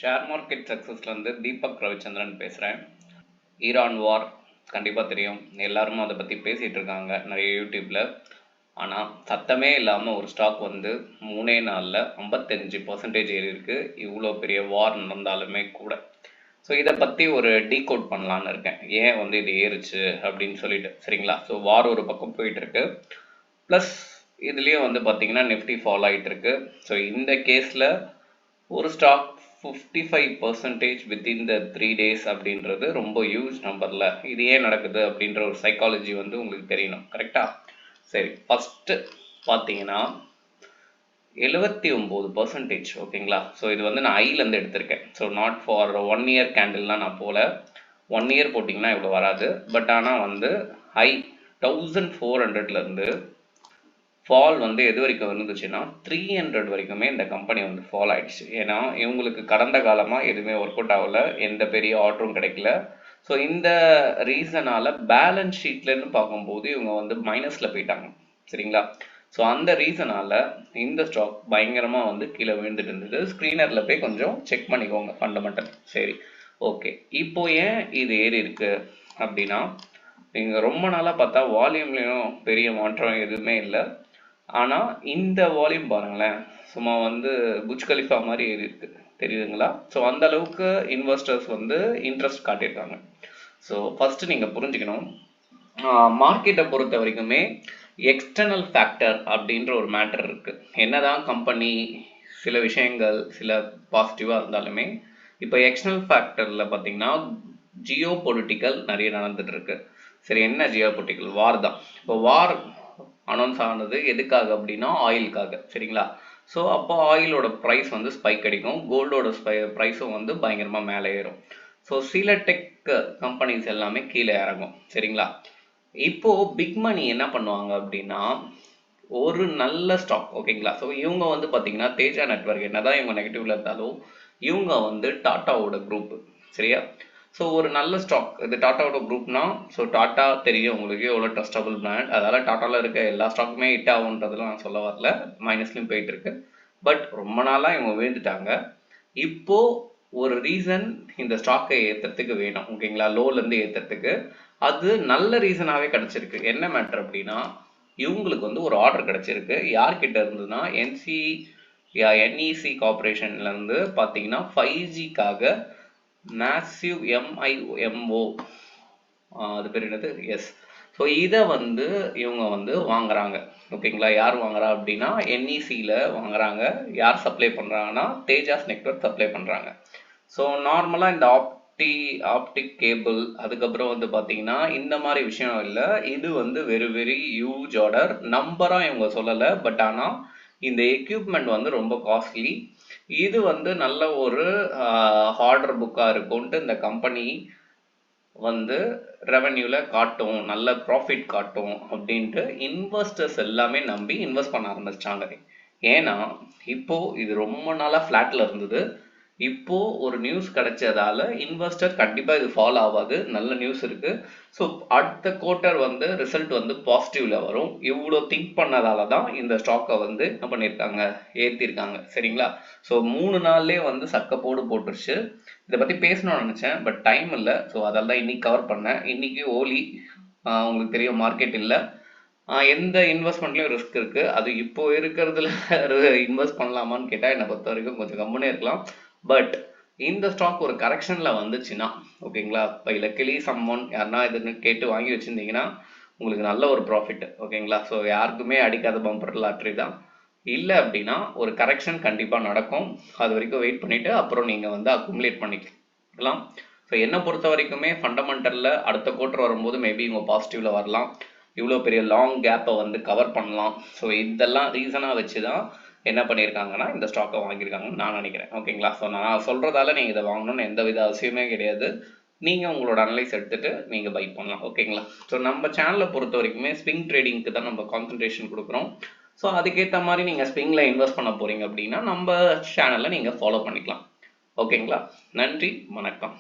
Share market சக்ஸஸ்லேருந்து Deepak Ravichandran பேசுகிறேன். Iran வார் கண்டிப்பாக தெரியும், எல்லாரும் அதை பற்றி பேசிகிட்டு இருக்காங்க நிறைய யூடியூப்பில். ஆனால் சத்தமே இல்லாமல் ஒரு ஸ்டாக் வந்து 3 நாளில் 55% ஏறி இருக்கு, இவ்வளோ பெரிய வார் நடந்தாலுமே கூட. ஸோ இதை பற்றி ஒரு டீகோட் பண்ணலான்னு இருக்கேன், ஏன் வந்து இது ஏறுச்சு அப்படின்னு சொல்லிட்டு. சரிங்களா? ஸோ வார் ஒரு பக்கம் போயிட்டுருக்கு, ப்ளஸ் இதுலேயே வந்து பார்த்தீங்கன்னா நிஃப்டி ஃபாலோ ஆகிட்டு இருக்கு. ஸோ இந்த கேஸில் ஒரு ஸ்டாக் 55% வித்தின் த 3 days அப்படின்றது ரொம்ப ஹியூஜ் நம்பரில். இது ஏன் நடக்குது அப்படின்ற ஒரு சைக்காலஜி வந்து உங்களுக்கு தெரியணும். கரெக்டா? சரி, ஃபஸ்ட்டு பார்த்தீங்கன்னா 79%. ஓகேங்களா? ஸோ இது வந்து நான் ஐலேருந்து எடுத்திருக்கேன். ஸோ நாட் ஃபார் 1 year கேண்டில்லாம் நான் போல. 1 year போட்டிங்கன்னா இவ்வளோ வராது. பட் ஆனால் வந்து ஐ 1400லேருந்து ஃபால் வந்து எது வரைக்கும் இருந்துச்சுன்னா 300 வரைக்குமே இந்த கம்பெனி வந்து ஃபால் ஆயிடுச்சு. ஏன்னா இவங்களுக்கு கடந்த காலமாக எதுவுமே ஒர்க் அவுட் ஆகலை, எந்த பெரிய ஆர்டரும் கிடைக்கல. ஸோ இந்த ரீசனால் பேலன்ஸ் ஷீட்லன்னு பார்க்கும்போது இவங்க வந்து மைனஸில் போயிட்டாங்க. சரிங்களா? ஸோ அந்த ரீசனால் இந்த ஸ்டாக் பயங்கரமாக வந்து கீழே விழுந்துட்டு இருந்தது. ஸ்க்ரீனரில் போய் கொஞ்சம் செக் பண்ணிக்கோங்க ஃபண்டமெண்டல். சரி, ஓகே. இப்போ ஏன் இது ஏறி இருக்கு அப்படின்னா, நீங்கள் ரொம்ப நாளாக பார்த்தா வால்யூம்லேயும் பெரிய மாற்றம் எதுவுமே இல்லை. ஆனால் இந்த வால்யூம் பாருங்களேன், சும்மா வந்து புஜ் கலிஃபா மாதிரி ஏறி இருக்கு, தெரியுதுங்களா? ஸோ அந்த அளவுக்கு இன்வெஸ்டர்ஸ் வந்து இன்ட்ரெஸ்ட் காட்டியிருக்காங்க. ஸோ ஃபஸ்ட்டு நீங்கள் புரிஞ்சுக்கணும், மார்க்கெட்டை பொறுத்த வரைக்குமே எக்ஸ்டர்னல் ஃபேக்டர் அப்படின்ற ஒரு மேட்டர் இருக்குது. என்னதான் கம்பெனி சில விஷயங்கள் சில பாசிட்டிவாக இருந்தாலுமே, இப்போ எக்ஸ்டர்னல் ஃபேக்டரில் பார்த்தீங்கன்னா ஜியோ பொலிட்டிக்கல் நிறைய நடந்துட்டு இருக்கு. சரி, என்ன ஜியோ பொலிட்டிக்கல்? வார் தான். இப்போ வார் அனௌன்ஸ் ஆனது எதுக்காக அப்படின்னா ஆயிலுக்காக. சரிங்களா? ஸோ அப்போ ஆயிலோட ப்ரைஸ் வந்து ஸ்பைக் அடிக்கும், கோல்டோட ப்ரைஸும் வந்து பயங்கரமாக மேலே ஏறும். ஸோ சில டெக் கம்பெனிஸ் எல்லாமே கீழே இறங்கும். சரிங்களா? இப்போ பிக் மணி என்ன பண்ணுவாங்க அப்படின்னா, ஒரு நல்ல ஸ்டாக், ஓகேங்களா? ஸோ இவங்க வந்து பார்த்தீங்கன்னா தேஜா நெட்வொர்க் என்னதான் இவங்க நெகட்டிவ்ல இருந்தாலும் இவங்க வந்து டாட்டாவோட குரூப். சரியா? ஸோ ஒரு நல்ல ஸ்டாக் இது டாட்டாவோட குரூப்னா, ஸோ டாட்டா தெரியும் உங்களுக்கு எவ்வளோ ட்ரஸ்டபுள் பிராண்ட். அதனால் டாட்டாவில் இருக்க எல்லா ஸ்டாக்குமே ஹிட் ஆகுன்றதுலாம் நான் சொல்ல வரல, மைனஸ்லையும் போயிட்டு இருக்கு. பட் ரொம்ப நாளாக இவங்க விழுந்துட்டாங்க. இப்போ ஒரு ரீசன் இந்த ஸ்டாக்கை ஏற்றுறதுக்கு வேணும், ஓகேங்களா? லோலேருந்து ஏற்றுறதுக்கு அது நல்ல ரீசனாகவே கிடச்சிருக்கு. என்ன மேட்டர் அப்படின்னா, இவங்களுக்கு வந்து ஒரு ஆர்டர் கிடச்சிருக்கு. யார்கிட்ட இருந்ததுன்னா என்இசி கார்பரேஷன்லேருந்து பார்த்தீங்கன்னா 5Gக்காக மேசிவ் MIMO, அது பேர் என்னது? எஸ். ஸோ இதை வந்து இவங்க வந்து வாங்குறாங்க. ஓகேங்களா? யார் வாங்குறா அப்படின்னா என்இசியில் வாங்குறாங்க. யார் சப்ளை பண்ணுறாங்கன்னா தேஜாஸ் நெட்வொர்க் சப்ளை பண்ணுறாங்க. ஸோ நார்மலாக இந்த ஆப்டிக் கேபிள் அதுக்கப்புறம் வந்து பார்த்தீங்கன்னா இந்த மாதிரி விஷயம் இல்லை. இது வந்து வெரி ஹியூஜ் ஆர்டர். நம்பராக இவங்க சொல்லலை, பட் ஆனால் இந்த எக்யூப்மெண்ட் வந்து ரொம்ப காஸ்ட்லி. இது வந்து நல்ல ஒரு ஆர்டர் புக்காக இருக்கும்ன்ட்டு இந்த கம்பெனி வந்து ரெவன்யூவில் காட்டும், நல்ல ப்ராஃபிட் காட்டும் அப்படின்ட்டு இன்வெஸ்டர்ஸ் எல்லாமே நம்பி இன்வெஸ்ட் பண்ண ஆரம்பிச்சிட்டாங்க. ஏன்னா இப்போது இது ரொம்ப நாளாக ஃப்ளாட்டில் இருந்தது. இப்போ ஒரு நியூஸ் கிடைச்சதால இன்வெஸ்டர் கண்டிப்பாக இது ஃபாலோ ஆகாது, நல்ல நியூஸ் இருக்குது. ஸோ அடுத்த குவார்ட்டர் வந்து ரிசல்ட் வந்து பாசிட்டிவ்ல வரும். இவ்வளோ திங்க் பண்ணதால தான் இந்த ஸ்டாக்கை வந்து என்ன பண்ணியிருக்காங்க, ஏற்றிருக்காங்க. சரிங்களா? ஸோ 3 நாள்லேயே வந்து சக்கப்போடு போட்டுருச்சு. இதை பற்றி பேசணும்னு நினச்சேன், பட் டைம் இல்லை. ஸோ அதால் தான் இன்னைக்கு கவர் பண்ணேன். இன்னைக்கு ஓலி உங்களுக்கு தெரியும் மார்க்கெட் இல்லை. எந்த இன்வெஸ்ட்மெண்ட்லையும் ரிஸ்க் இருக்குது. அது இப்போ இருக்கிறதுல இன்வெஸ்ட் பண்ணலாமான்னு கேட்டால் என்னை பொறுத்த வரைக்கும் கொஞ்சம் கம்முனே இருக்கலாம். பட் இந்த ஸ்டாக் ஒரு கரெக்ஷனில் வந்துச்சுன்னா, ஓகேங்களா, இப்போ லக்கிலி சம்மன் யாருன்னா இதுன்னு கேட்டு வாங்கி வச்சுருந்தீங்கன்னா உங்களுக்கு நல்ல ஒரு ப்ராஃபிட். ஓகேங்களா? ஸோ யாருக்குமே அடிக்காத பம்பர் லாட்ரி தான். இல்லை அப்படின்னா ஒரு கரெக்ஷன் கண்டிப்பாக நடக்கும். அது வரைக்கும் வெயிட் பண்ணிவிட்டு அப்புறம் நீங்கள் வந்து அக்குமுலேட் பண்ணிக்கலாம். ஸோ என்னை பொறுத்த வரைக்குமே ஃபண்டமெண்டலில் அடுத்த குவார்ட்டர் வரும்போது மேபி இவங்க பாசிட்டிவில் வரலாம், இவ்வளோ பெரிய லாங் கேப்பை வந்து கவர் பண்ணலாம். ஸோ இதெல்லாம் ரீசனாக வச்சு தான் என்ன பண்ணியிருக்காங்கன்னா இந்த ஸ்டாக்கை வாங்கியிருக்காங்கன்னு நான் நினைக்கிறேன். ஓகேங்களா? ஸோ நான் சொல்கிறதால நீங்கள் இதை வாங்கணும்னு எந்த வித அவசியமே கிடையாது. நீங்கள் உங்களோட அனலைஸ் எடுத்துகிட்டு நீங்கள் பை பண்ணலாம். ஓகேங்களா? ஸோ நம்ம சேனலை பொறுத்த வரைக்குமே ஸ்விங் ட்ரேடிங்க்கு தான் நம்ம கான்சன்ட்ரேஷன் கொடுக்குறோம். ஸோ அதுக்கேற்ற மாதிரி நீங்கள் ஸ்விங்கில் இன்வெஸ்ட் பண்ண போகிறீங்க அப்படின்னா நம்ம சேனலை நீங்கள் ஃபாலோ பண்ணிக்கலாம். ஓகேங்களா? நன்றி, வணக்கம்.